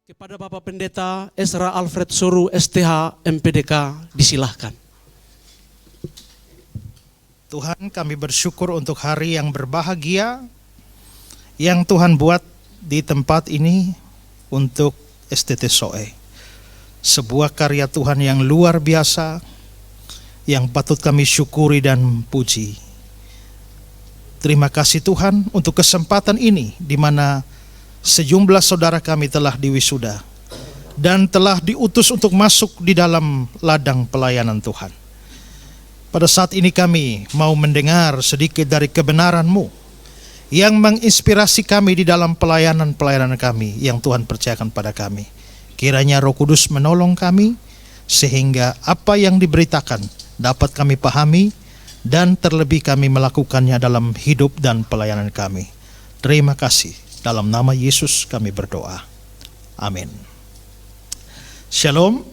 Kepada Bapak Pendeta Ezra Alfred Suru STH MPDK disilahkan. Tuhan, kami bersyukur untuk hari yang berbahagia yang Tuhan buat di tempat ini untuk STT Soe. Sebuah karya Tuhan yang luar biasa yang patut kami syukuri dan puji. Terima kasih Tuhan untuk kesempatan ini di mana sejumlah saudara kami telah diwisuda dan telah diutus untuk masuk di dalam ladang pelayanan Tuhan. Pada saat ini kami mau mendengar sedikit dari kebenaran-Mu yang menginspirasi kami di dalam pelayanan-pelayanan kami yang Tuhan percayakan pada kami. Kiranya Roh Kudus menolong kami sehingga apa yang diberitakan dapat kami pahami dan terlebih kami melakukannya dalam hidup dan pelayanan kami. Terima kasih. Dalam nama Yesus kami berdoa. Amin. Shalom.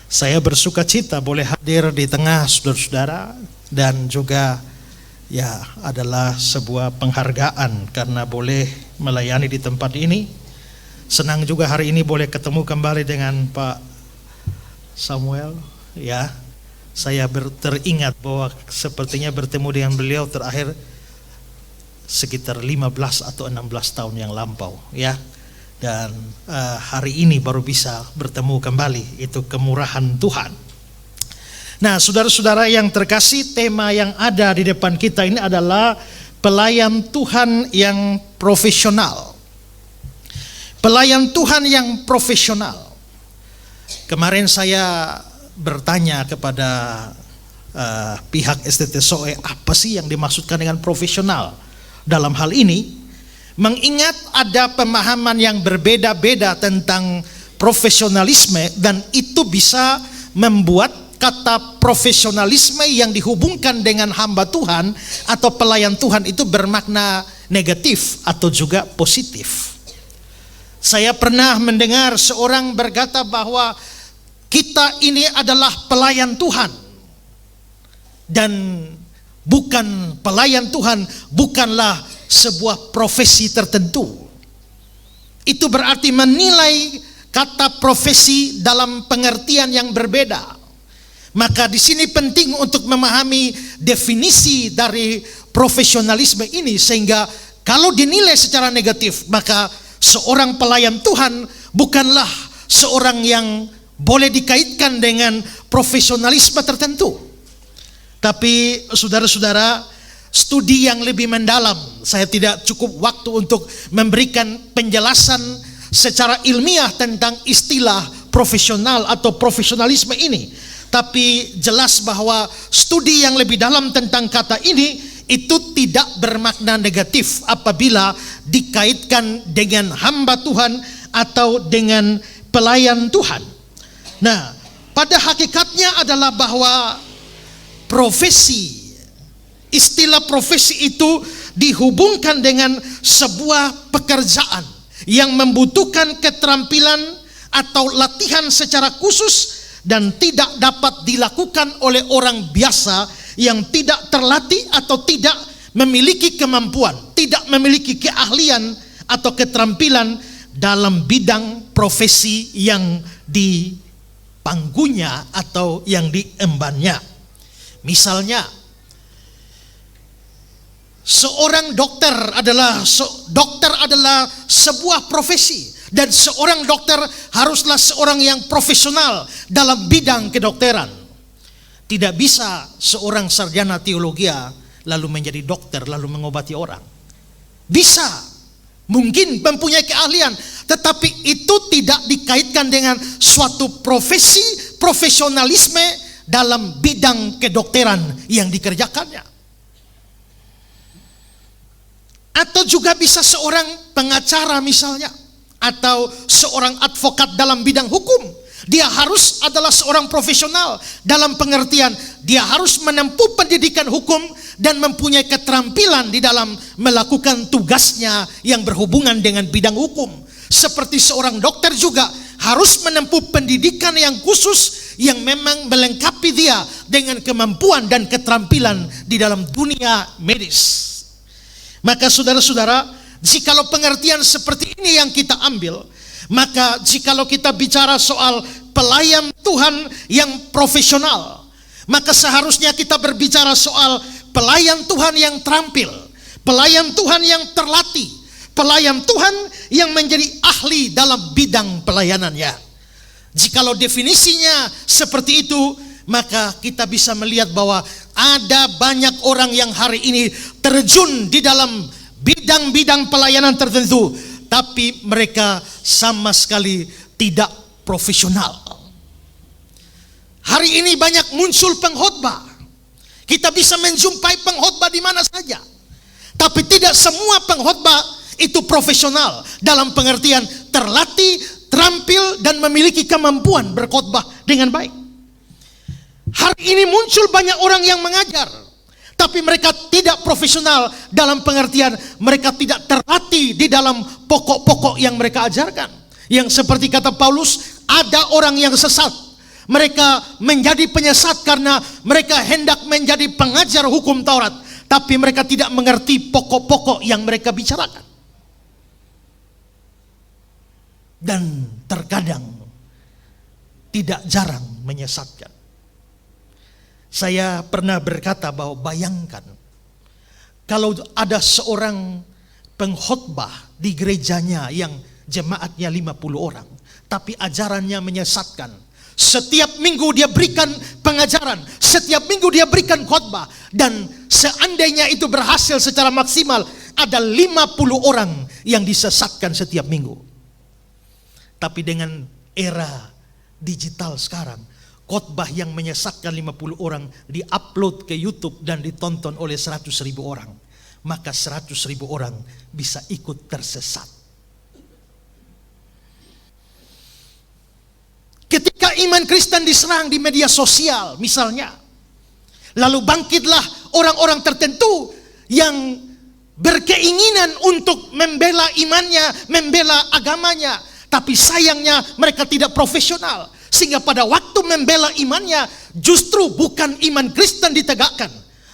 Saya bersuka cita boleh hadir di tengah saudara-saudara dan juga adalah sebuah penghargaan karena boleh melayani di tempat ini. Senang juga hari ini boleh ketemu kembali dengan Pak Samuel. Saya teringat bahwa sepertinya bertemu dengan beliau terakhir sekitar 15 atau 16 tahun yang lampau dan hari ini baru bisa bertemu kembali. Itu kemurahan Tuhan. Nah, saudara-saudara yang terkasih, tema yang ada di depan kita ini adalah pelayan Tuhan yang profesional. Pelayan Tuhan yang profesional. Kemarin saya bertanya kepada pihak STT Soe, apa sih yang dimaksudkan dengan profesional? Dalam hal ini, mengingat ada pemahaman yang berbeda-beda tentang profesionalisme dan itu bisa membuat kata profesionalisme yang dihubungkan dengan hamba Tuhan atau pelayan Tuhan itu bermakna negatif atau juga positif. Saya pernah mendengar seorang berkata bahwa kita ini adalah pelayan Tuhan dan bukan pelayan Tuhan bukanlah sebuah profesi tertentu. Itu berarti menilai kata profesi dalam pengertian yang berbeda. Maka di sini penting untuk memahami definisi dari profesionalisme ini sehingga kalau dinilai secara negatif maka seorang pelayan Tuhan bukanlah seorang yang boleh dikaitkan dengan profesionalisme tertentu. Tapi saudara-saudara, studi yang lebih mendalam, saya tidak cukup waktu untuk memberikan penjelasan secara ilmiah tentang istilah profesional atau profesionalisme ini. Tapi jelas bahwa studi yang lebih dalam tentang kata ini itu tidak bermakna negatif apabila dikaitkan dengan hamba Tuhan atau dengan pelayan Tuhan. Nah, pada hakikatnya adalah bahwa profesi, istilah profesi itu dihubungkan dengan sebuah pekerjaan yang membutuhkan keterampilan atau latihan secara khusus dan tidak dapat dilakukan oleh orang biasa yang tidak terlatih atau tidak memiliki kemampuan, tidak memiliki keahlian atau keterampilan dalam bidang profesi yang dipanggunya atau yang diembannya. Misalnya, seorang dokter adalah sebuah profesi dan seorang dokter haruslah seorang yang profesional dalam bidang kedokteran. Tidak bisa seorang sarjana teologi lalu menjadi dokter lalu mengobati orang. Bisa, mungkin mempunyai keahlian, tetapi itu tidak dikaitkan dengan suatu profesi, profesionalisme dalam bidang kedokteran yang dikerjakannya. Atau juga bisa seorang pengacara misalnya, atau seorang advokat dalam bidang hukum. Dia harus adalah seorang profesional dalam pengertian dia harus menempuh pendidikan hukum dan mempunyai keterampilan di dalam melakukan tugasnya yang berhubungan dengan bidang hukum. Seperti seorang dokter juga harus menempuh pendidikan yang khusus yang memang melengkapi dia dengan kemampuan dan keterampilan di dalam dunia medis. Maka saudara-saudara, jikalau pengertian seperti ini yang kita ambil, maka jikalau kita bicara soal pelayan Tuhan yang profesional, maka seharusnya kita berbicara soal pelayan Tuhan yang terampil, pelayan Tuhan yang terlatih, pelayan Tuhan yang menjadi ahli dalam bidang pelayanannya. Jikalau definisinya seperti itu, maka kita bisa melihat bahwa ada banyak orang yang hari ini terjun di dalam bidang-bidang pelayanan tertentu, tapi mereka sama sekali tidak profesional. Hari ini banyak muncul pengkhotbah. Kita bisa menjumpai pengkhotbah di mana saja, tapi tidak semua pengkhotbah itu profesional dalam pengertian terlatih, terampil, dan memiliki kemampuan berkhotbah dengan baik. Hari ini muncul banyak orang yang mengajar, tapi mereka tidak profesional dalam pengertian mereka tidak terlatih di dalam pokok-pokok yang mereka ajarkan. Yang seperti kata Paulus, ada orang yang sesat. Mereka menjadi penyesat karena mereka hendak menjadi pengajar hukum Taurat, tapi mereka tidak mengerti pokok-pokok yang mereka bicarakan. Dan terkadang tidak jarang menyesatkan. Saya pernah berkata bahwa bayangkan kalau ada seorang pengkhotbah di gerejanya yang jemaatnya 50 orang, tapi ajarannya menyesatkan. Setiap minggu dia berikan pengajaran, setiap minggu dia berikan khotbah, dan seandainya itu berhasil secara maksimal, ada 50 orang yang disesatkan setiap minggu. Tapi dengan era digital sekarang, khotbah yang menyesatkan 50 orang diupload ke YouTube dan ditonton oleh 100.000 orang. Maka 100.000 orang bisa ikut tersesat. Ketika iman Kristen diserang di media sosial misalnya, lalu bangkitlah orang-orang tertentu yang berkeinginan untuk membela imannya, membela agamanya, tapi sayangnya mereka tidak profesional. Sehingga pada waktu membela imannya, justru bukan iman Kristen ditegakkan,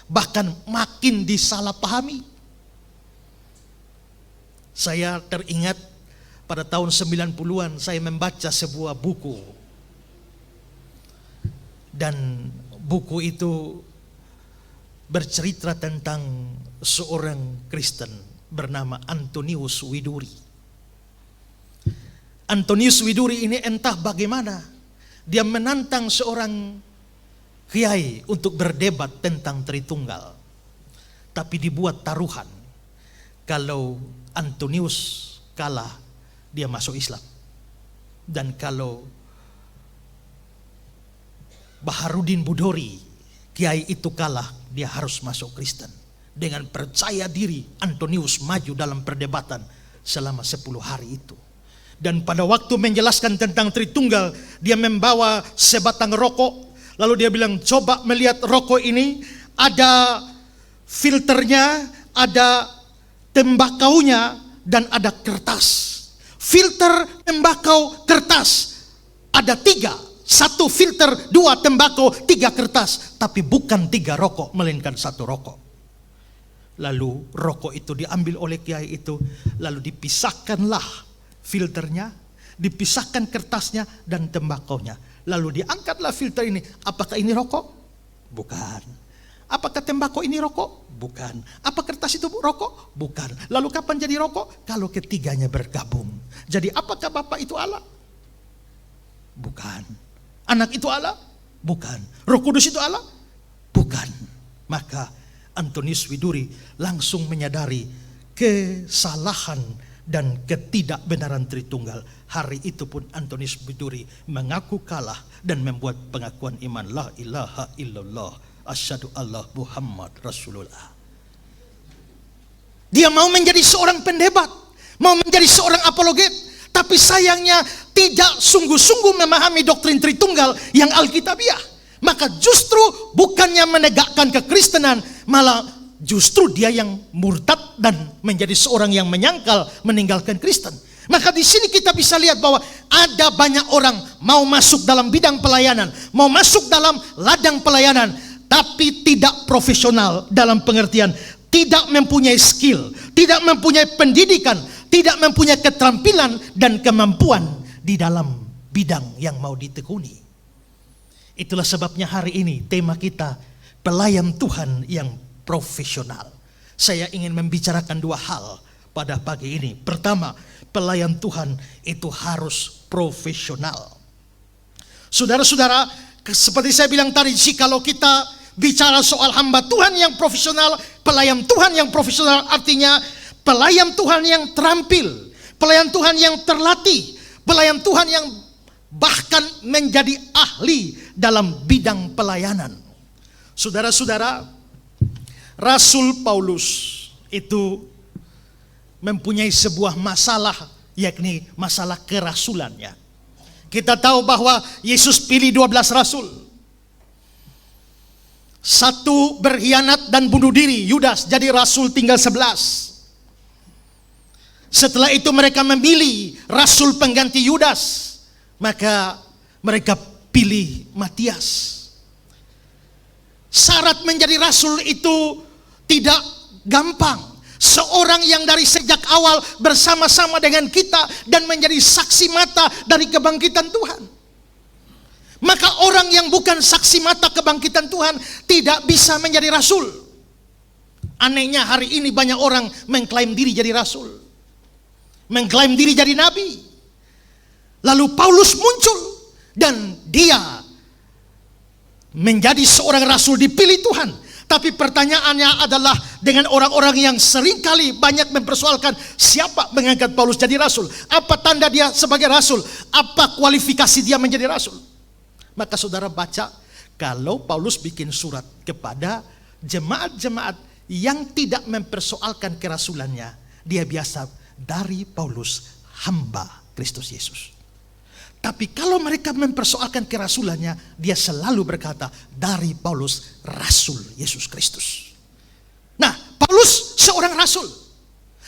bahkan makin disalahpahami. Saya teringat pada tahun 90-an saya membaca sebuah buku. Dan buku itu bercerita tentang seorang Kristen bernama Antonius Widuri. Antonius Widuri ini entah bagaimana dia menantang seorang kiai untuk berdebat tentang Tritunggal. Tapi dibuat taruhan, kalau Antonius kalah, dia masuk Islam. Dan kalau Baharudin Budori, kiai itu kalah, dia harus masuk Kristen. Dengan percaya diri, Antonius maju dalam perdebatan selama 10 hari itu. Dan pada waktu menjelaskan tentang Tritunggal, dia membawa sebatang rokok. Lalu dia bilang, coba melihat rokok ini, ada filternya, ada tembakaunya, dan ada kertas. Filter, tembakau, kertas. Ada 3. 1 filter, 2 tembakau, 3 kertas. Tapi bukan 3 rokok, melainkan 1 rokok. Lalu rokok itu diambil oleh kiai itu, lalu dipisahkanlah filternya, dipisahkan kertasnya dan tembakaunya. Lalu diangkatlah filter ini. Apakah ini rokok? Bukan. Apakah tembakau ini rokok? Bukan. Apa kertas itu rokok? Bukan. Lalu kapan jadi rokok? Kalau ketiganya bergabung. Jadi apakah Bapak itu Allah? Bukan. Anak itu Allah? Bukan. Roh Kudus itu Allah? Bukan. Maka Antonius Widuri langsung menyadari kesalahan dan ketidakbenaran Tritunggal. Hari itu pun Antonius Widuri mengaku kalah dan membuat pengakuan iman, la ilaha illallah, asyhadu Allah Muhammad Rasulullah. Dia mau menjadi seorang pendebat, mau menjadi seorang apologet, tapi sayangnya tidak sungguh-sungguh memahami doktrin Tritunggal yang Alkitabiah. Maka justru bukannya menegakkan kekristenan, malah justru dia yang murtad dan menjadi seorang yang menyangkal, meninggalkan Kristen. Maka di sini kita bisa lihat bahwa ada banyak orang mau masuk dalam bidang pelayanan, mau masuk dalam ladang pelayanan, tapi tidak profesional dalam pengertian tidak mempunyai skill, tidak mempunyai pendidikan, tidak mempunyai keterampilan dan kemampuan di dalam bidang yang mau ditekuni. Itulah sebabnya hari ini tema kita pelayan Tuhan yang profesional. Saya ingin membicarakan dua hal pada pagi ini. Pertama, pelayan Tuhan itu harus profesional. Saudara-saudara, seperti saya bilang tadi, jikalau kita bicara soal hamba Tuhan yang profesional, pelayan Tuhan yang profesional artinya pelayan Tuhan yang terampil, pelayan Tuhan yang terlatih, pelayan Tuhan yang bahkan menjadi ahli dalam bidang pelayanan. Saudara-saudara, Rasul Paulus itu mempunyai sebuah masalah, yakni masalah kerasulannya. Kita tahu bahwa Yesus pilih 12 rasul. Satu berkhianat dan bunuh diri, Yudas, jadi rasul tinggal 11. Setelah itu mereka memilih rasul pengganti Yudas, maka mereka pilih Matias. Syarat menjadi rasul itu tidak gampang. Seorang yang dari sejak awal bersama-sama dengan kita dan menjadi saksi mata dari kebangkitan Tuhan. Maka orang yang bukan saksi mata kebangkitan Tuhan tidak bisa menjadi rasul. Anehnya hari ini banyak orang mengklaim diri jadi rasul, mengklaim diri jadi nabi. Lalu Paulus muncul dan dia menjadi seorang rasul dipilih Tuhan. Tapi pertanyaannya adalah dengan orang-orang yang seringkali banyak mempersoalkan siapa mengangkat Paulus jadi rasul. Apa tanda dia sebagai rasul? Apa kualifikasi dia menjadi rasul? Maka saudara baca, kalau Paulus bikin surat kepada jemaat-jemaat yang tidak mempersoalkan kerasulannya, dia biasa dari Paulus hamba Kristus Yesus. Tapi kalau mereka mempersoalkan kerasulannya, dia selalu berkata dari Paulus rasul Yesus Kristus. Nah, Paulus seorang rasul.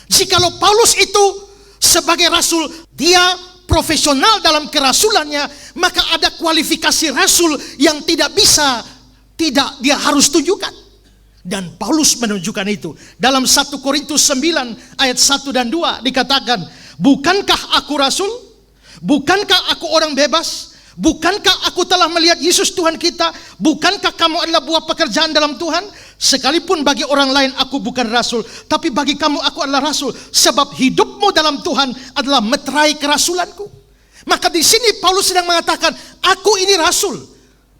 Jikalau Paulus itu sebagai rasul, dia profesional dalam kerasulannya, maka ada kualifikasi rasul yang tidak dia harus tunjukkan. Dan Paulus menunjukkan itu. Dalam 1 Korintus 9 ayat 1 dan 2 dikatakan, bukankah aku rasul? Bukankah aku orang bebas? Bukankah aku telah melihat Yesus Tuhan kita? Bukankah kamu adalah buah pekerjaan dalam Tuhan? Sekalipun bagi orang lain aku bukan rasul, tapi bagi kamu aku adalah rasul, sebab hidupmu dalam Tuhan adalah meterai kerasulanku. Maka di sini Paulus sedang mengatakan, aku ini rasul,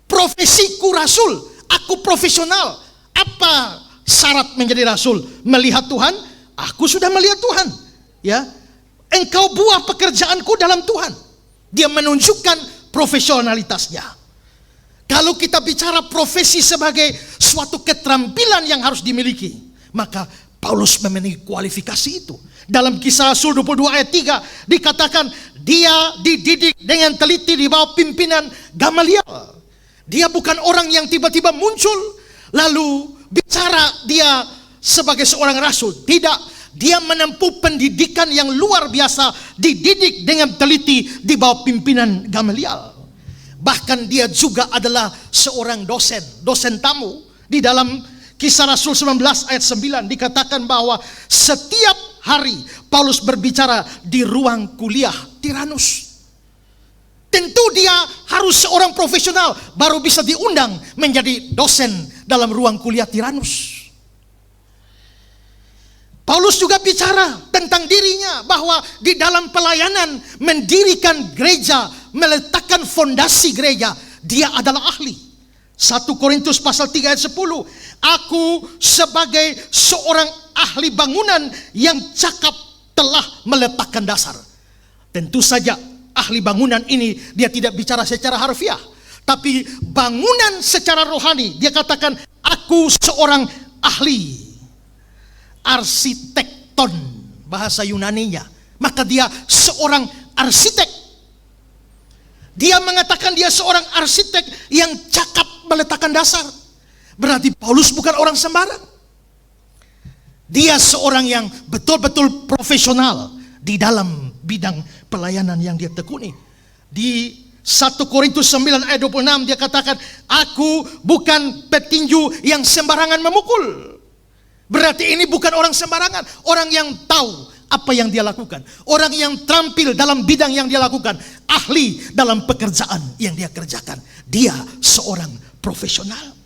profesiku rasul, aku profesional. Apa syarat menjadi rasul? Melihat Tuhan? Aku sudah melihat Tuhan. Ya, engkau buah pekerjaanku dalam Tuhan. Dia menunjukkan profesionalitasnya. Kalau kita bicara profesi sebagai suatu keterampilan yang harus dimiliki, maka Paulus memiliki kualifikasi itu. Dalam Kisah Rasul 22 ayat 3 dikatakan dia dididik dengan teliti di bawah pimpinan Gamaliel. Dia bukan orang yang tiba-tiba muncul lalu bicara dia sebagai seorang rasul. Tidak, dia menempuh pendidikan yang luar biasa, dididik dengan teliti di bawah pimpinan Gamaliel. Bahkan dia juga adalah seorang dosen tamu. Di dalam Kisah Rasul 19 ayat 9 dikatakan bahwa setiap hari Paulus berbicara di ruang kuliah Tiranus. Tentu dia harus seorang profesional baru bisa diundang menjadi dosen dalam ruang kuliah Tiranus. Paulus juga bicara tentang dirinya bahwa di dalam pelayanan mendirikan gereja, meletakkan fondasi gereja, dia adalah ahli. 1 Korintus pasal 3 ayat 10, aku sebagai seorang ahli bangunan yang cakap telah meletakkan dasar. Tentu saja ahli bangunan ini dia tidak bicara secara harfiah, tapi bangunan secara rohani. Dia katakan aku seorang ahli arsitekton, bahasa Yunaninya. Maka dia seorang arsitek. Dia mengatakan dia seorang arsitek yang cakap meletakkan dasar. Berarti Paulus bukan orang sembarang. Dia seorang yang betul-betul profesional di dalam bidang pelayanan yang dia tekuni. Di 1 Korintus 9 ayat 26 dia katakan, aku bukan petinju yang sembarangan memukul. Berarti ini bukan orang sembarangan, orang yang tahu apa yang dia lakukan, orang yang terampil dalam bidang yang dia lakukan, ahli dalam pekerjaan yang dia kerjakan. Dia seorang profesional.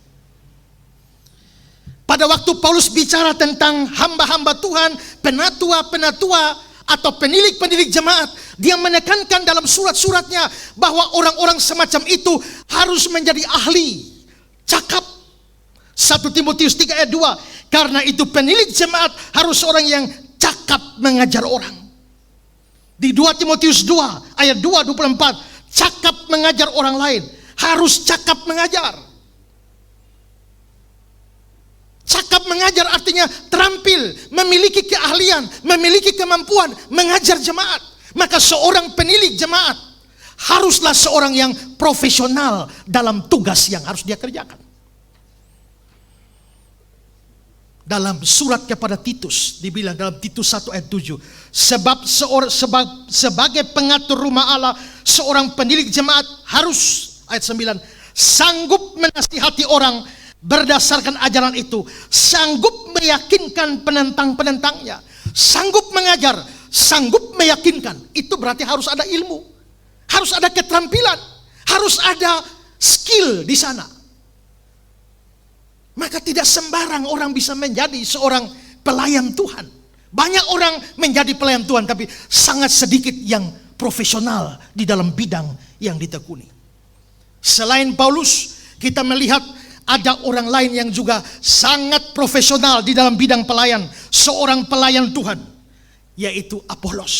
Pada waktu Paulus bicara tentang hamba-hamba Tuhan, penatua-penatua atau penilik-penilik jemaat, dia menekankan dalam surat-suratnya bahwa orang-orang semacam itu harus menjadi ahli, cakap. 1 Timotius 3 ayat 2, karena itu penilik jemaat harus orang yang cakap mengajar orang. Di 2 Timotius 2 ayat 2, 24, cakap mengajar orang lain, harus cakap mengajar. Cakap mengajar artinya terampil, memiliki keahlian, memiliki kemampuan mengajar jemaat. Maka seorang penilik jemaat haruslah seorang yang profesional dalam tugas yang harus dia kerjakan. Dalam surat kepada Titus dibilang dalam Titus 1 ayat 7, sebab sebagai pengatur rumah Allah, seorang penilik jemaat harus, ayat 9, sanggup menasihati orang berdasarkan ajaran itu, sanggup meyakinkan penentang-penentangnya, sanggup mengajar, sanggup meyakinkan. Itu berarti harus ada ilmu, harus ada keterampilan, harus ada skill di sana. Maka tidak sembarang orang bisa menjadi seorang pelayan Tuhan. Banyak orang menjadi pelayan Tuhan, tapi sangat sedikit yang profesional di dalam bidang yang ditekuni. Selain Paulus, kita melihat ada orang lain yang juga sangat profesional di dalam bidang pelayan. Seorang pelayan Tuhan, yaitu Apolos.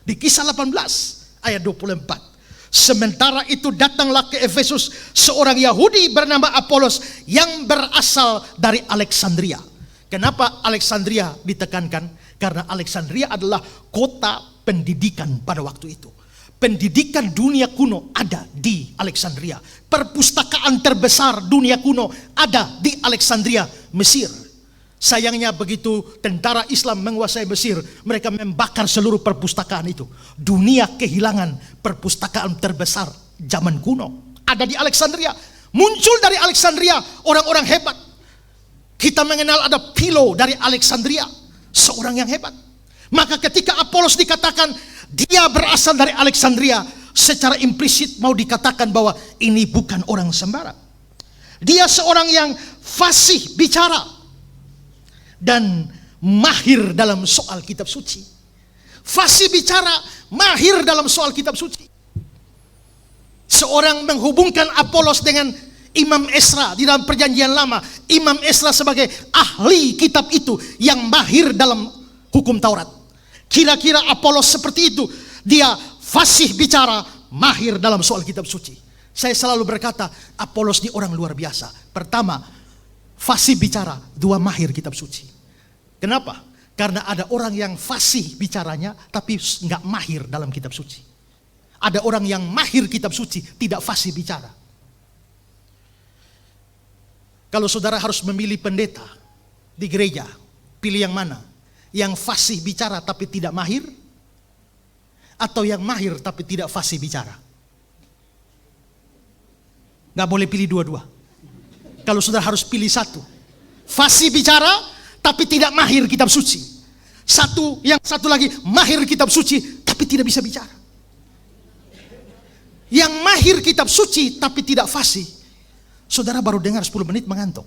Di Kisah 18 ayat 24. Sementara itu datanglah ke Efesus seorang Yahudi bernama Apolos yang berasal dari Alexandria. Kenapa Alexandria ditekankan? Karena Alexandria adalah kota pendidikan pada waktu itu. Pendidikan dunia kuno ada di Alexandria. Perpustakaan terbesar dunia kuno ada di Alexandria, Mesir. Sayangnya begitu tentara Islam menguasai Mesir, mereka membakar seluruh perpustakaan itu. Dunia kehilangan perpustakaan terbesar zaman kuno. Ada di Alexandria. Muncul dari Alexandria orang-orang hebat. Kita mengenal ada Philo dari Alexandria, seorang yang hebat. Maka ketika Apolos dikatakan dia berasal dari Alexandria, secara implisit mau dikatakan bahwa ini bukan orang sembarang. Dia seorang yang fasih bicara dan mahir dalam soal kitab suci. Fasih bicara, mahir dalam soal kitab suci. Seorang menghubungkan Apolos dengan Imam Esra di dalam perjanjian lama. Imam Esra sebagai ahli kitab itu yang mahir dalam hukum Taurat. Kira-kira Apolos seperti itu. Dia fasih bicara, mahir dalam soal kitab suci. Saya selalu berkata Apolos ini orang luar biasa. Pertama, fasih bicara, dua, mahir kitab suci. Kenapa? Karena ada orang yang fasih bicaranya tapi nggak mahir dalam kitab suci. Ada orang yang mahir kitab suci tidak fasih bicara. Kalau saudara harus memilih pendeta di gereja, pilih yang mana? Yang fasih bicara tapi tidak mahir, atau yang mahir tapi tidak fasih bicara? Nggak boleh pilih dua-dua. Kalau saudara harus pilih satu, fasih bicara tapi tidak mahir kitab suci. Yang satu lagi mahir kitab suci tapi tidak bisa bicara. Yang mahir kitab suci tapi tidak fasih, saudara baru dengar 10 menit mengantuk.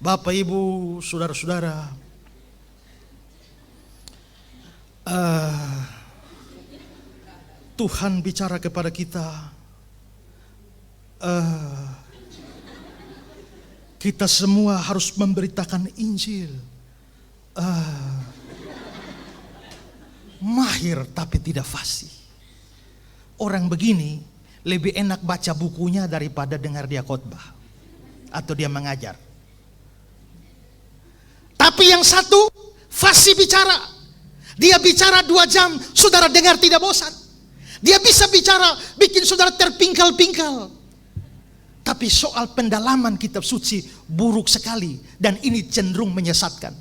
Bapak, Ibu, saudara-saudara, Tuhan bicara kepada kita. Kita semua harus memberitakan Injil. Mahir tapi tidak fasih. Orang begini lebih enak baca bukunya daripada dengar dia khotbah atau dia mengajar. Tapi yang satu fasih bicara. Dia bicara 2 jam, saudara dengar tidak bosan. Dia bisa bicara bikin saudara terpingkal-pingkal. Tapi soal pendalaman kitab suci buruk sekali, dan ini cenderung menyesatkan.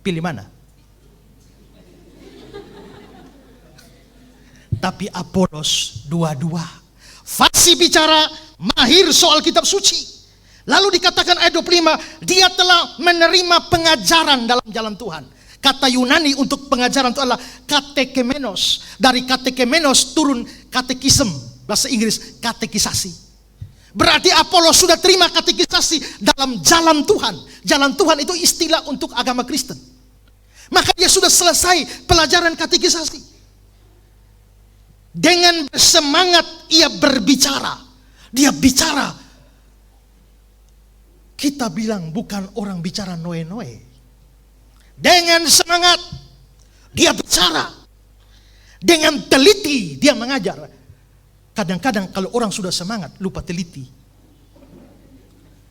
Pilih mana? Tapi Apolos dua-dua. Fasih bicara, mahir soal kitab suci. Lalu dikatakan ayat 25, dia telah menerima pengajaran dalam jalan Tuhan. Kata Yunani untuk pengajaran itu adalah katekemenos. Dari katekemenos turun katekism, bahasa Inggris katekisasi. Berarti Apolos sudah terima katekisasi dalam jalan Tuhan. Jalan Tuhan itu istilah untuk agama Kristen. Maka dia sudah selesai pelajaran katekisasi. Dengan semangat ia berbicara. Dia bicara. Kita bilang bukan orang bicara noe-noe. Dengan semangat dia bicara. Dengan teliti dia mengajar. Kadang-kadang kalau orang sudah semangat lupa teliti.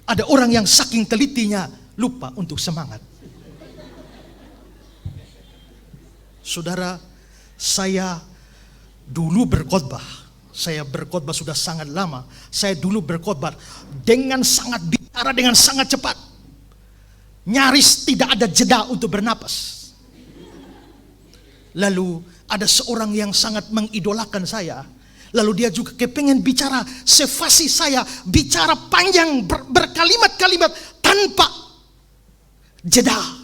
Ada orang yang saking telitinya lupa untuk semangat. Saudara, saya dulu berkhotbah. Saya berkhotbah sudah sangat lama. Saya dulu berkhotbah dengan sangat bicara dengan sangat cepat. Nyaris tidak ada jeda untuk bernapas. Lalu ada seorang yang sangat mengidolakan saya. Lalu dia juga kepengen bicara sefasih saya, bicara panjang berkalimat-kalimat tanpa jeda.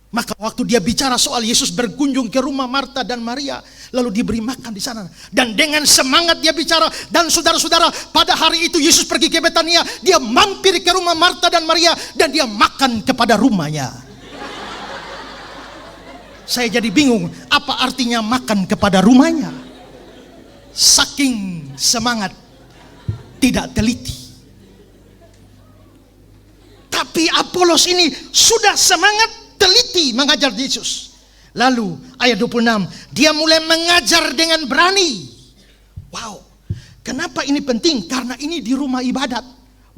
Maka waktu dia bicara soal Yesus berkunjung ke rumah Marta dan Maria, lalu diberi makan di sana. Dan dengan semangat dia bicara. Dan saudara-saudara, pada hari itu Yesus pergi ke Betania, dia mampir ke rumah Marta dan Maria, dan dia makan kepada rumahnya. Saya jadi bingung, apa artinya makan kepada rumahnya? Saking semangat, tidak teliti. Tapi Apolos ini sudah semangat, teliti mengajar Yesus. Lalu ayat 26, dia mulai mengajar dengan berani. Wow, kenapa ini penting? Karena ini di rumah ibadat,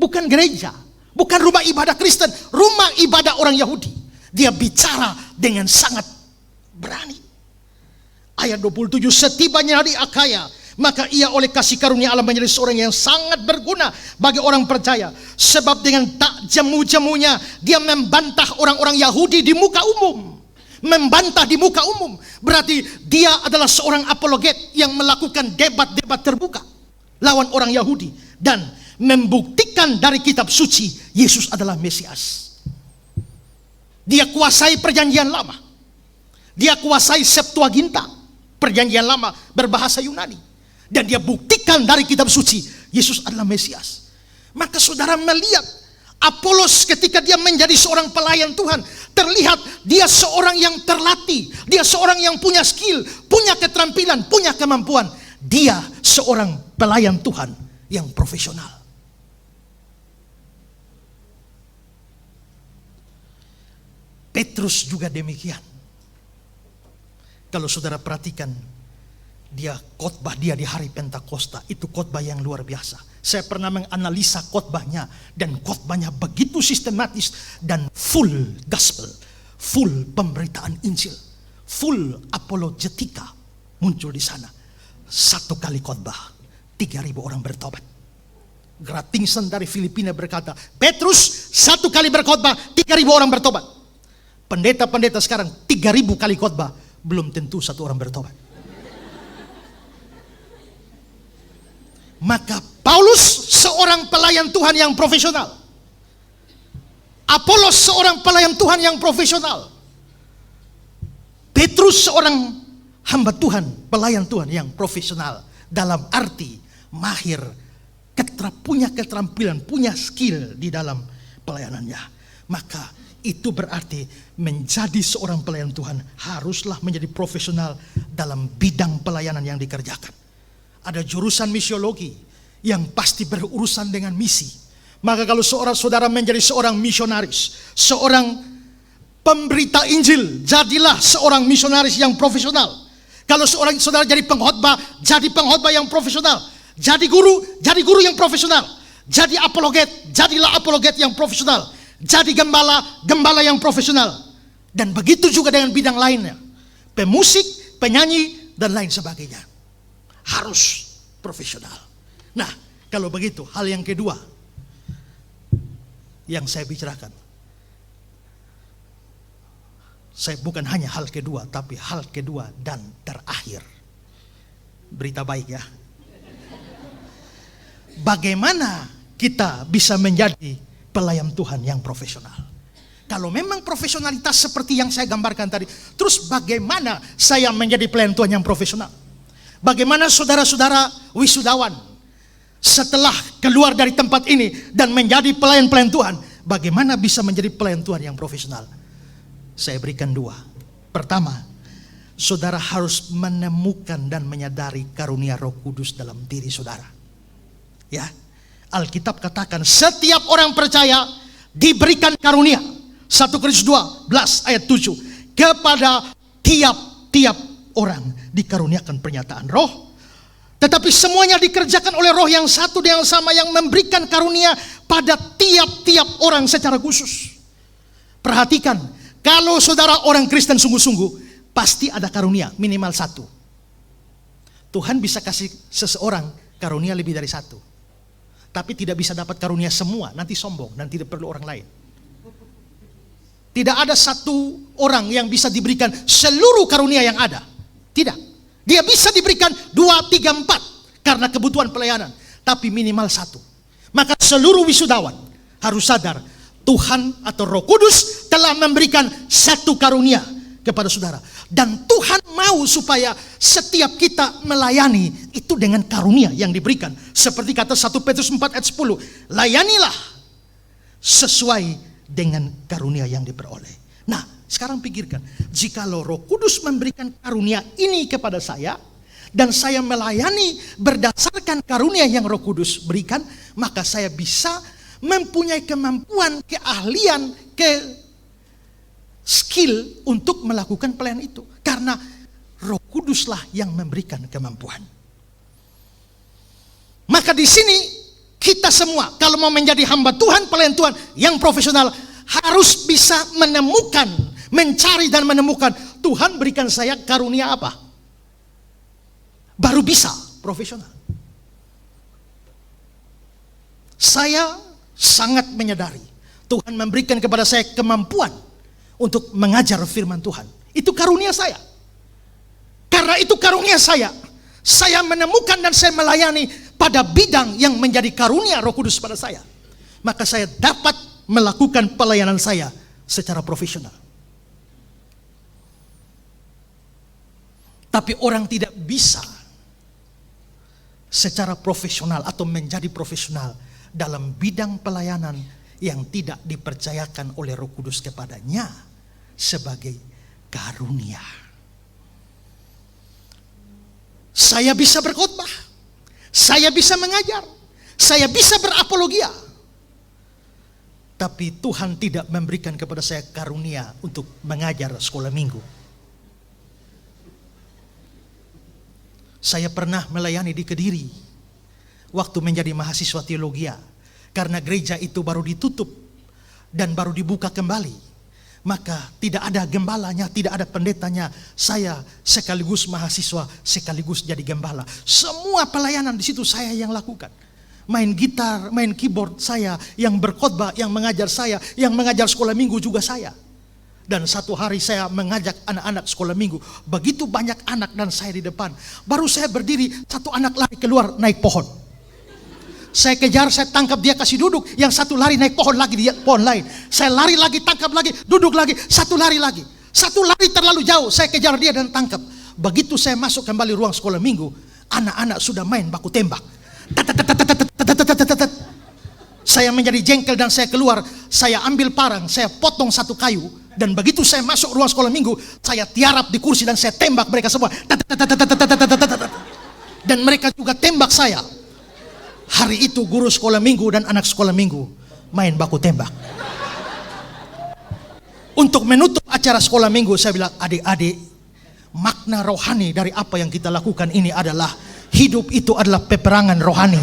bukan gereja, bukan rumah ibadah Kristen, rumah ibadah orang Yahudi. Dia bicara dengan sangat berani. Ayat 27, setibanya di Akaya, maka ia oleh kasih karunia Allah menjadi seorang yang sangat berguna bagi orang percaya. Sebab dengan tak jemu-jemunya dia membantah orang-orang Yahudi di muka umum. Membantah di muka umum. Berarti dia adalah seorang apologet yang melakukan debat-debat terbuka lawan orang Yahudi. Dan membuktikan dari kitab suci Yesus adalah Mesias. Dia kuasai perjanjian lama. Dia kuasai Septuaginta, perjanjian lama berbahasa Yunani. Dan dia buktikan dari kitab suci Yesus adalah Mesias. Maka saudara melihat Apolos ketika dia menjadi seorang pelayan Tuhan, terlihat dia seorang yang terlatih, dia seorang yang punya skill, punya keterampilan, punya kemampuan. Dia seorang pelayan Tuhan yang profesional. Petrus juga demikian. Kalau saudara perhatikan, dia khotbah dia di hari Pentakosta, itu khotbah yang luar biasa. Saya pernah menganalisa khotbahnya, dan khotbahnya begitu sistematis dan full gospel, full pemberitaan Injil, full apologetika muncul di sana. Satu kali khotbah 3.000 orang bertobat. Gratingsen dari Filipina berkata, Petrus satu kali berkhotbah 3.000 orang bertobat. Pendeta-pendeta sekarang 3.000 kali khotbah, belum tentu satu orang bertobat. Maka Paulus seorang pelayan Tuhan yang profesional. Apolos seorang pelayan Tuhan yang profesional. Petrus seorang hamba Tuhan, pelayan Tuhan yang profesional. Dalam arti mahir, punya keterampilan, punya skill di dalam pelayanannya. Maka itu berarti menjadi seorang pelayan Tuhan haruslah menjadi profesional dalam bidang pelayanan yang dikerjakan. Ada jurusan misiologi yang pasti berurusan dengan misi. Maka kalau seorang saudara menjadi seorang misionaris, seorang pemberita Injil, jadilah seorang misionaris yang profesional. Kalau seorang saudara jadi pengkhotbah, jadi pengkhotbah yang profesional. Jadi guru yang profesional. Jadi apologet, jadilah apologet yang profesional. Jadi gembala yang profesional. Dan begitu juga dengan bidang lainnya. Pemusik, penyanyi, dan lain sebagainya. Harus profesional. Nah, kalau begitu, hal yang kedua yang saya bicarakan, saya bukan hanya hal kedua, tapi hal kedua dan terakhir. Berita baik ya. Bagaimana kita bisa menjadi pelayan Tuhan yang profesional. Kalau memang profesionalitas seperti yang saya gambarkan tadi, terus bagaimana saya menjadi pelayan Tuhan yang profesional? Bagaimana saudara-saudara wisudawan setelah keluar dari tempat ini dan menjadi pelayan-pelayan Tuhan, bagaimana bisa menjadi pelayan Tuhan yang profesional? Saya berikan 2. Pertama, saudara harus menemukan dan menyadari karunia Roh Kudus dalam diri saudara. Ya, Alkitab katakan setiap orang percaya diberikan karunia. 1 Korintus 12 ayat 7. Kepada tiap-tiap orang dikaruniakan pernyataan roh. Tetapi semuanya dikerjakan oleh roh yang satu dan yang sama, yang memberikan karunia pada tiap-tiap orang secara khusus. Perhatikan, kalau saudara orang Kristen sungguh-sungguh, pasti ada karunia minimal 1. Tuhan bisa kasih seseorang karunia lebih dari 1. Tapi tidak bisa dapat karunia semua, nanti sombong dan tidak perlu orang lain. Tidak ada satu orang yang bisa diberikan seluruh karunia yang ada. Tidak. Dia bisa diberikan 2, 3, 4 karena kebutuhan pelayanan, tapi minimal 1. Maka seluruh wisudawan harus sadar Tuhan atau Roh Kudus telah memberikan 1 karunia kepada saudara. Dan Tuhan mau supaya setiap kita melayani itu dengan karunia yang diberikan. Seperti kata 1 Petrus 4 ayat 10, layanilah sesuai dengan karunia yang diperoleh. Nah, sekarang pikirkan, jikalau Roh Kudus memberikan karunia ini kepada saya, dan saya melayani berdasarkan karunia yang Roh Kudus berikan, maka saya bisa mempunyai kemampuan, keahlian, skill untuk melakukan pelayanan itu. Karena Roh Kuduslah yang memberikan kemampuan. Maka di sini kita semua kalau mau menjadi hamba Tuhan, pelayan Tuhan yang profesional, harus bisa menemukan, mencari dan menemukan Tuhan berikan saya karunia apa. Baru bisa profesional. Saya sangat menyadari Tuhan memberikan kepada saya kemampuan untuk mengajar firman Tuhan. Itu karunia saya. Karena itu karunia saya menemukan dan saya melayani pada bidang yang menjadi karunia Roh Kudus pada saya. Maka saya dapat melakukan pelayanan saya secara profesional. Tapi orang tidak bisa secara profesional atau menjadi profesional dalam bidang pelayanan yang tidak dipercayakan oleh Roh Kudus kepadanya sebagai karunia. Saya bisa berkhotbah, saya bisa mengajar, saya bisa berapologia. Tapi Tuhan tidak memberikan kepada saya karunia untuk mengajar sekolah minggu. Saya pernah melayani di Kediri waktu menjadi mahasiswa teologi, karena gereja itu baru ditutup dan baru dibuka kembali. Maka tidak ada gembalanya, tidak ada pendetanya. Saya sekaligus mahasiswa, sekaligus jadi gembala. Semua pelayanan di situ saya yang lakukan. Main gitar, main keyboard saya, yang berkhotbah, yang mengajar saya, yang mengajar sekolah minggu juga saya. Dan satu hari saya mengajak anak-anak sekolah minggu. Begitu banyak anak dan saya di depan. Baru saya berdiri, satu anak lari keluar naik pohon. Saya kejar, saya tangkap, dia kasih duduk. Yang satu lari naik pohon lagi, dia pohon lain. Saya lari lagi, tangkap lagi, duduk lagi, satu lari lagi. Satu lari terlalu jauh, saya kejar dia dan tangkap. Begitu saya masuk kembali ruang sekolah minggu, anak-anak sudah main baku tembak. Saya menjadi jengkel dan saya keluar. Saya ambil parang, saya potong satu kayu. Dan begitu saya masuk ruang sekolah minggu, saya tiarap di kursi dan saya tembak mereka semua. Dan mereka juga tembak saya. Hari itu guru sekolah minggu dan anak sekolah minggu main baku tembak. Untuk menutup acara sekolah minggu, saya bilang, adik-adik, makna rohani dari apa yang kita lakukan ini adalah hidup itu adalah peperangan rohani.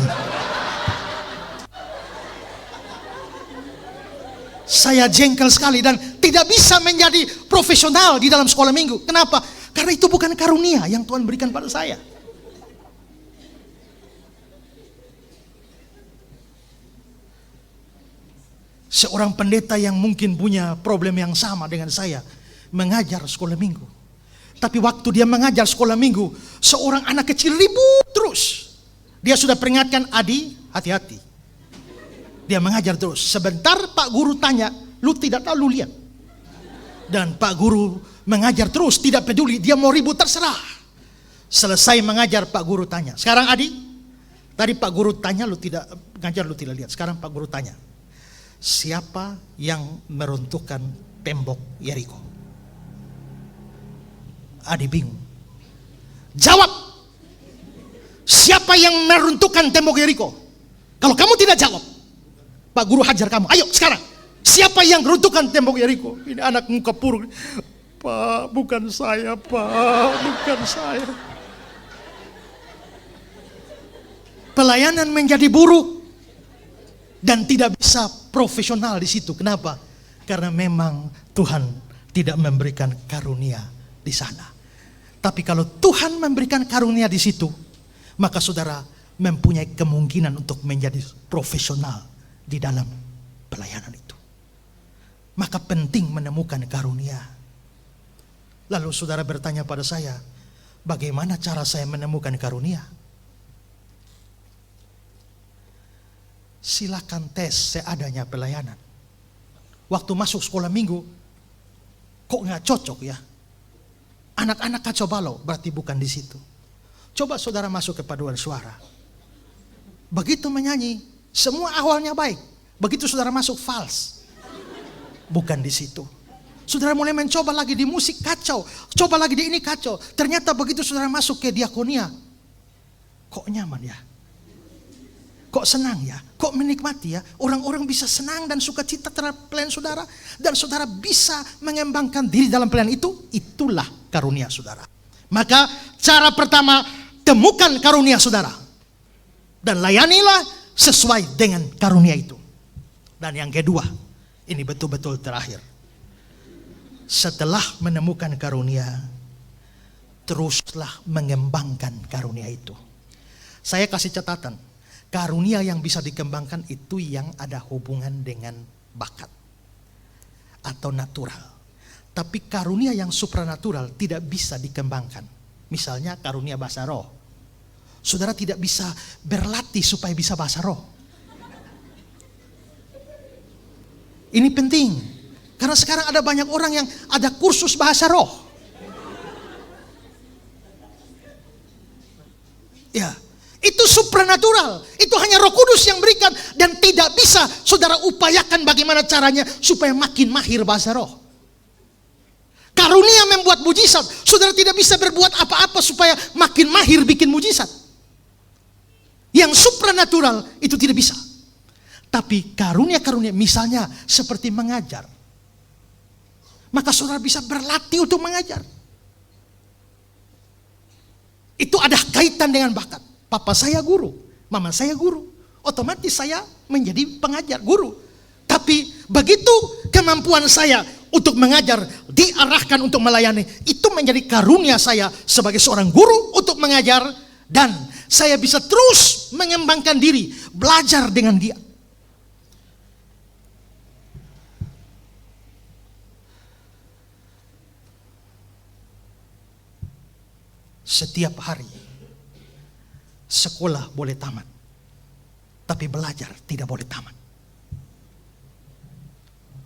Saya jengkel sekali dan tidak bisa menjadi profesional di dalam sekolah minggu. Kenapa? Karena itu bukan karunia yang Tuhan berikan pada saya. Seorang pendeta yang mungkin punya problem yang sama dengan saya, mengajar sekolah minggu. Tapi waktu dia mengajar sekolah minggu, seorang anak kecil ribut terus. Dia sudah peringatkan, Adi, hati-hati. Dia mengajar terus. Sebentar Pak Guru tanya, lu tidak tahu, lu lihat. Dan Pak Guru mengajar terus, tidak peduli, dia mau ribut terserah. Selesai mengajar Pak Guru tanya, sekarang Adi, tadi Pak Guru tanya lu tidak ngajar, lu tidak lihat. Sekarang Pak Guru tanya, siapa yang meruntuhkan tembok Yeriko? Adi bingung. Jawab, siapa yang meruntuhkan tembok Yeriko? Kalau kamu tidak jawab, Pak Guru hajar kamu. Ayo sekarang, siapa yang meruntuhkan tembok Yeriko? Ini anak muka puruk. Pak, bukan saya, Pak, bukan saya. Pelayanan menjadi buruk dan tidak bisa profesional di situ. Kenapa? Karena memang Tuhan tidak memberikan karunia di sana. Tapi kalau Tuhan memberikan karunia di situ, maka saudara mempunyai kemungkinan untuk menjadi profesional di dalam pelayanan itu. Maka penting menemukan karunia. Lalu saudara bertanya pada saya, bagaimana cara saya menemukan karunia? Silakan tes seadanya pelayanan. Waktu masuk sekolah minggu, kok nggak cocok ya? Anak-anak kacau balau, berarti bukan di situ. Coba saudara masuk ke paduan suara. Begitu menyanyi, semua awalnya baik. Begitu saudara masuk fals, bukan di situ. Saudara mulai mencoba lagi di musik kacau, coba lagi di ini kacau. Ternyata begitu saudara masuk ke diakonia, kok nyaman ya? Kok senang ya? Kok menikmati ya? Orang-orang bisa senang dan sukacita terhadap pelayanan saudara. Dan saudara bisa mengembangkan diri dalam pelayanan itu. Itulah karunia saudara. Maka cara pertama, temukan karunia saudara. Dan layanilah sesuai dengan karunia itu. Dan yang kedua, ini betul-betul terakhir. Setelah menemukan karunia, teruslah mengembangkan karunia itu. Saya kasih catatan. Karunia yang bisa dikembangkan itu yang ada hubungan dengan bakat atau natural. Tapi karunia yang supranatural tidak bisa dikembangkan. Misalnya karunia bahasa roh. Saudara tidak bisa berlatih supaya bisa bahasa roh. Ini penting. Karena sekarang ada banyak orang yang ada kursus bahasa roh. Ya. Itu supranatural. Itu hanya Roh Kudus yang berikan. Dan tidak bisa saudara upayakan bagaimana caranya supaya makin mahir bahasa roh. Karunia membuat mujizat. Saudara tidak bisa berbuat apa-apa supaya makin mahir bikin mujizat. Yang supranatural itu tidak bisa. Tapi karunia-karunia misalnya seperti mengajar. Maka saudara bisa berlatih untuk mengajar. Itu ada kaitan dengan bakat. Papa saya guru, mama saya guru. Otomatis saya menjadi pengajar, guru. Tapi begitu kemampuan saya untuk mengajar diarahkan untuk melayani, itu menjadi karunia saya sebagai seorang guru untuk mengajar. Dan saya bisa terus mengembangkan diri, belajar dengan dia. Setiap hari sekolah boleh tamat, tapi belajar tidak boleh tamat.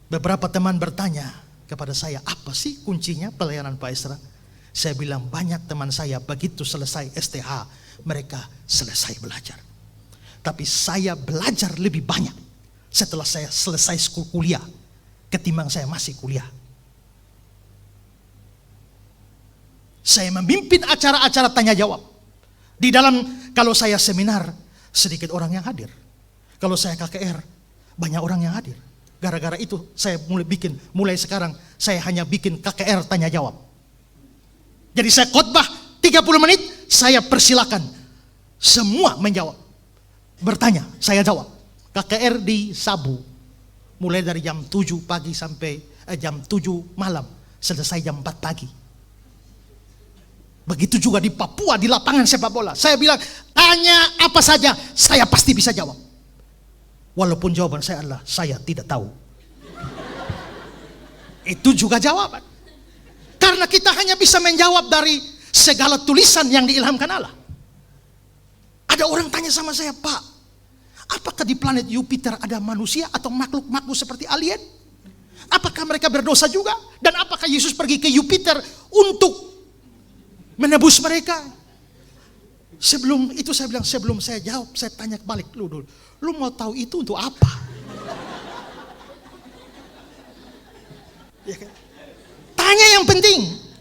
Beberapa teman bertanya kepada saya, apa sih kuncinya pelayanan Pak Esra? Saya bilang banyak teman saya begitu selesai STH, mereka selesai belajar. Tapi saya belajar lebih banyak setelah saya selesai kuliah ketimbang saya masih kuliah. Saya memimpin acara-acara tanya jawab. Di dalam, kalau saya seminar, sedikit orang yang hadir. Kalau saya KKR, banyak orang yang hadir. Gara-gara itu saya mulai sekarang saya hanya bikin KKR tanya jawab. Jadi saya khotbah 30 menit, saya persilakan semua menjawab. Bertanya, saya jawab. KKR di Sabu, mulai dari jam 7 pagi sampai jam 7 malam, selesai jam 4 pagi. Begitu juga di Papua, di lapangan sepak bola. Saya bilang, tanya apa saja, saya pasti bisa jawab. Walaupun jawaban saya adalah, saya tidak tahu. Itu juga jawaban. Karena kita hanya bisa menjawab dari segala tulisan yang diilhamkan Allah. Ada orang tanya sama saya, Pak, Apakah di planet Jupiter ada manusia atau makhluk-makhluk seperti alien? Apakah mereka berdosa juga? Dan apakah Yesus pergi ke Jupiter untuk menebus mereka? Sebelum itu saya bilang, sebelum saya jawab, saya tanya balik dulu. Lu mau tahu itu untuk apa? Ya kan? Tanya yang penting,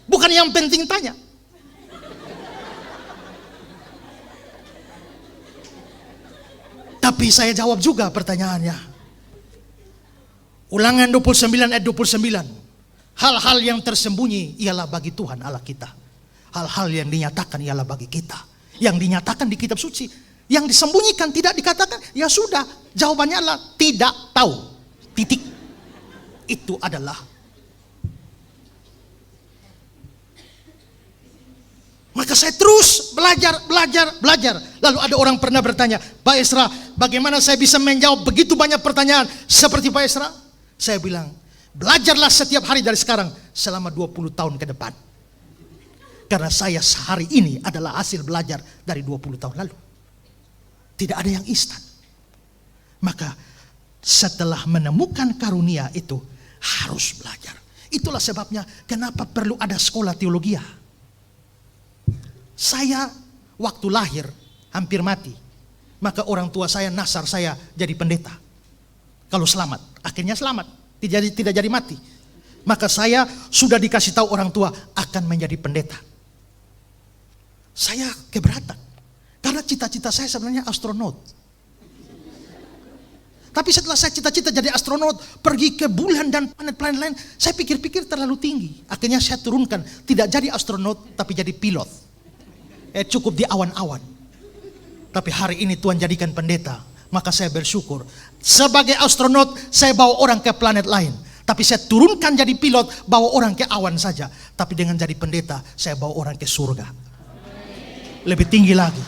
bukan yang penting tanya. Tapi saya jawab juga pertanyaannya. Ulangan 29 ayat 29. Hal-hal yang tersembunyi ialah bagi Tuhan Allah kita. Hal-hal yang dinyatakan ialah bagi kita. Yang dinyatakan di kitab suci. Yang disembunyikan tidak dikatakan. Ya sudah, jawabannya adalah tidak tahu. Titik. Itu adalah. Maka saya terus belajar. Lalu ada orang pernah bertanya, Pak Esra, bagaimana saya bisa menjawab begitu banyak pertanyaan seperti Pak Esra? Saya bilang, belajarlah setiap hari dari sekarang selama 20 tahun ke depan. Karena saya sehari ini adalah hasil belajar dari 20 tahun lalu. Tidak ada yang instan. Maka setelah menemukan karunia itu harus belajar. Itulah sebabnya kenapa perlu ada sekolah teologi. Saya waktu lahir hampir mati. Maka orang tua saya nasar saya jadi pendeta. Kalau selamat, akhirnya selamat, tidak jadi mati. Maka saya sudah dikasih tahu orang tua akan menjadi pendeta. Saya keberatan. Karena cita-cita saya sebenarnya astronot. Tapi setelah saya cita-cita jadi astronot, pergi ke bulan dan planet-planet lain, saya pikir-pikir terlalu tinggi. Akhirnya saya turunkan, tidak jadi astronot, tapi jadi pilot. Cukup di awan-awan. Tapi hari ini Tuhan jadikan pendeta. Maka saya bersyukur. Sebagai astronot, saya bawa orang ke planet lain. Tapi saya turunkan jadi pilot, bawa orang ke awan saja. Tapi dengan jadi pendeta, saya bawa orang ke surga. Lebih tinggi lagi.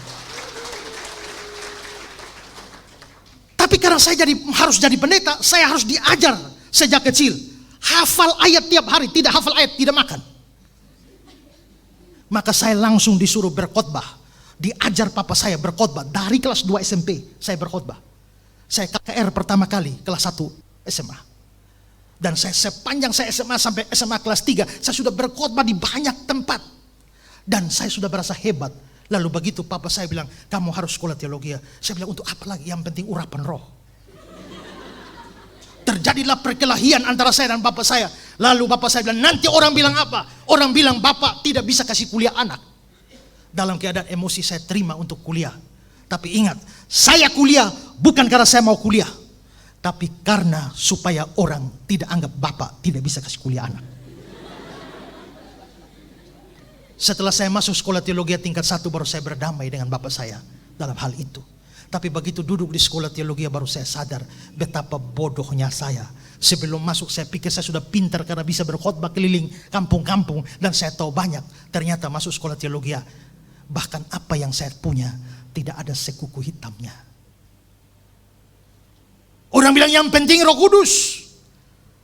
Tapi karena saya harus jadi pendeta, saya harus diajar sejak kecil. Hafal ayat tiap hari, tidak hafal ayat, tidak makan. Maka saya langsung disuruh berkhotbah. Diajar papa saya berkhotbah. Dari kelas 2 SMP saya berkhotbah. Saya KKR pertama kali kelas 1 SMA. Dan saya sepanjang saya SMA sampai SMA kelas 3, saya sudah berkhotbah di banyak tempat. Dan saya sudah berasa hebat. Lalu begitu papa saya bilang, kamu harus sekolah teologi. Saya bilang, untuk apa lagi? Yang penting urapan roh. Terjadilah perkelahian antara saya dan bapak saya. Lalu bapak saya bilang, nanti orang bilang apa? Orang bilang bapak tidak bisa kasih kuliah anak. Dalam keadaan emosi saya terima untuk kuliah. Tapi ingat, saya kuliah bukan karena saya mau kuliah. Tapi karena supaya orang tidak anggap bapak tidak bisa kasih kuliah anak. Setelah saya masuk sekolah teologi tingkat 1, baru saya berdamai dengan bapak saya dalam hal itu. Tapi begitu duduk di sekolah teologi baru saya sadar betapa bodohnya saya. Sebelum masuk saya pikir saya sudah pintar karena bisa berkhotbah keliling kampung-kampung dan saya tahu banyak. Ternyata masuk sekolah teologi, bahkan apa yang saya punya tidak ada sekuku hitamnya. Orang bilang yang penting Roh Kudus.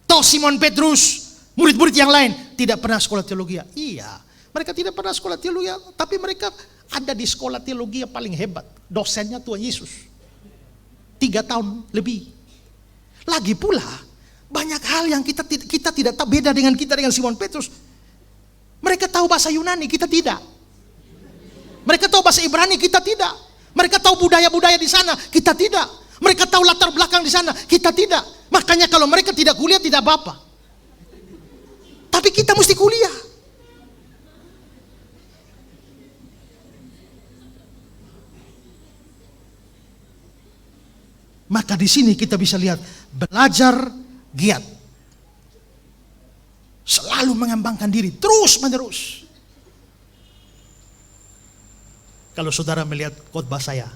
Toh Simon Petrus, murid-murid yang lain tidak pernah sekolah teologi. Iya, mereka tidak pernah sekolah teologi, tapi mereka ada di sekolah teologi yang paling hebat. Dosennya Tuhan Yesus. 3 tahun lebih. Lagi pula banyak hal yang kita tidak tahu, beda dengan Simon Petrus. Mereka tahu bahasa Yunani, kita tidak. Mereka tahu bahasa Ibrani, kita tidak. Mereka tahu budaya-budaya di sana, kita tidak. Mereka tahu latar belakang di sana, kita tidak. Makanya kalau mereka tidak kuliah, tidak apa-apa. Tapi kita mesti kuliah. Maka di sini kita bisa lihat belajar giat. Selalu mengembangkan diri terus menerus. Kalau saudara melihat khotbah saya,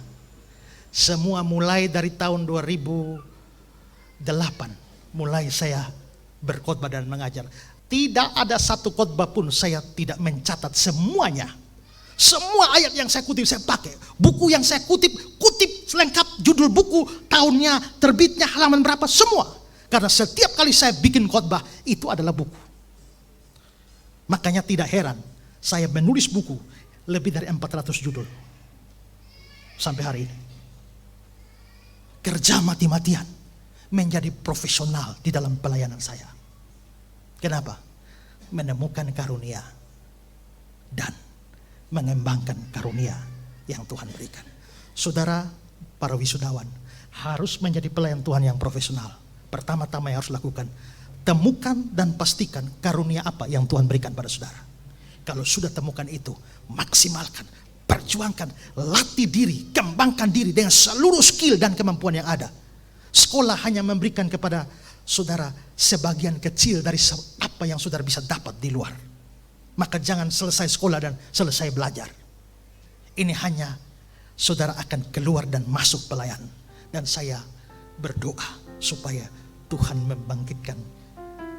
semua mulai dari tahun 2008 mulai saya berkhotbah dan mengajar. Tidak ada satu khotbah pun saya tidak mencatat semuanya. Semua ayat yang saya kutip saya pakai. Buku yang saya kutip lengkap judul buku, tahunnya, terbitnya, halaman berapa, semua. Karena setiap kali saya bikin khotbah itu adalah buku. Makanya tidak heran saya menulis buku lebih dari 400 judul sampai hari ini. kerja mati-matian menjadi profesional di dalam pelayanan saya. Kenapa? Menemukan karunia dan mengembangkan karunia yang Tuhan berikan. Saudara, para wisudawan harus menjadi pelayan Tuhan yang profesional. Pertama-tama yang harus lakukan, temukan dan pastikan karunia apa yang Tuhan berikan pada saudara. Kalau sudah temukan itu, maksimalkan, perjuangkan, latih diri, kembangkan diri dengan seluruh skill dan kemampuan yang ada. Sekolah hanya memberikan kepada saudara sebagian kecil dari apa yang saudara bisa dapat di luar. Maka jangan selesai sekolah dan selesai belajar. Ini hanya saudara akan keluar dan masuk pelayan. Dan saya berdoa supaya Tuhan membangkitkan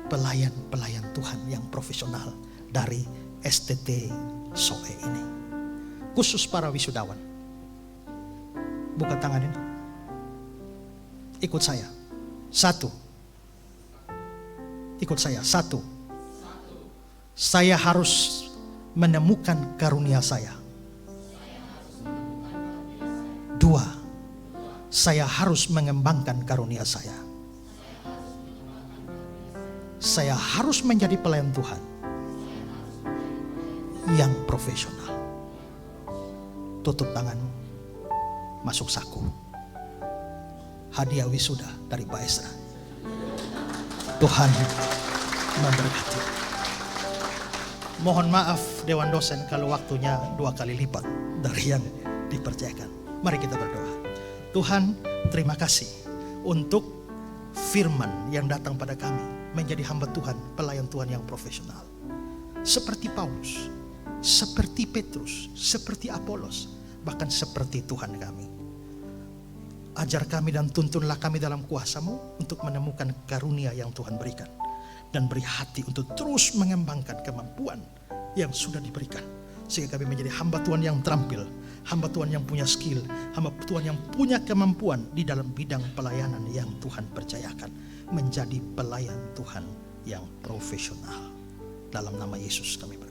pelayan-pelayan Tuhan yang profesional dari STT SOE ini. Khusus para wisudawan. Buka tangan ini. Ikut saya. Satu. Ikut saya. Satu. Saya harus menemukan karunia saya. Dua. Saya harus mengembangkan karunia saya. Saya harus menjadi pelayan Tuhan yang profesional. Tutup tanganmu. Masuk saku. Hadiah wisuda dari Pak Esra. Tuhan memberkati. Mohon maaf Dewan Dosen kalau waktunya 2 kali lipat dari yang dipercayakan. Mari kita berdoa. Tuhan, terima kasih untuk firman yang datang pada kami menjadi hamba Tuhan, pelayan Tuhan yang profesional. Seperti Paulus, seperti Petrus, seperti Apolos, bahkan seperti Tuhan kami. Ajar kami dan tuntunlah kami dalam kuasa-Mu untuk menemukan karunia yang Tuhan berikan. Dan beri hati untuk terus mengembangkan kemampuan yang sudah diberikan. Sehingga kami menjadi hamba Tuhan yang terampil, hamba Tuhan yang punya skill, hamba Tuhan yang punya kemampuan di dalam bidang pelayanan yang Tuhan percayakan. Menjadi pelayan Tuhan yang profesional. Dalam nama Yesus kami berdoa.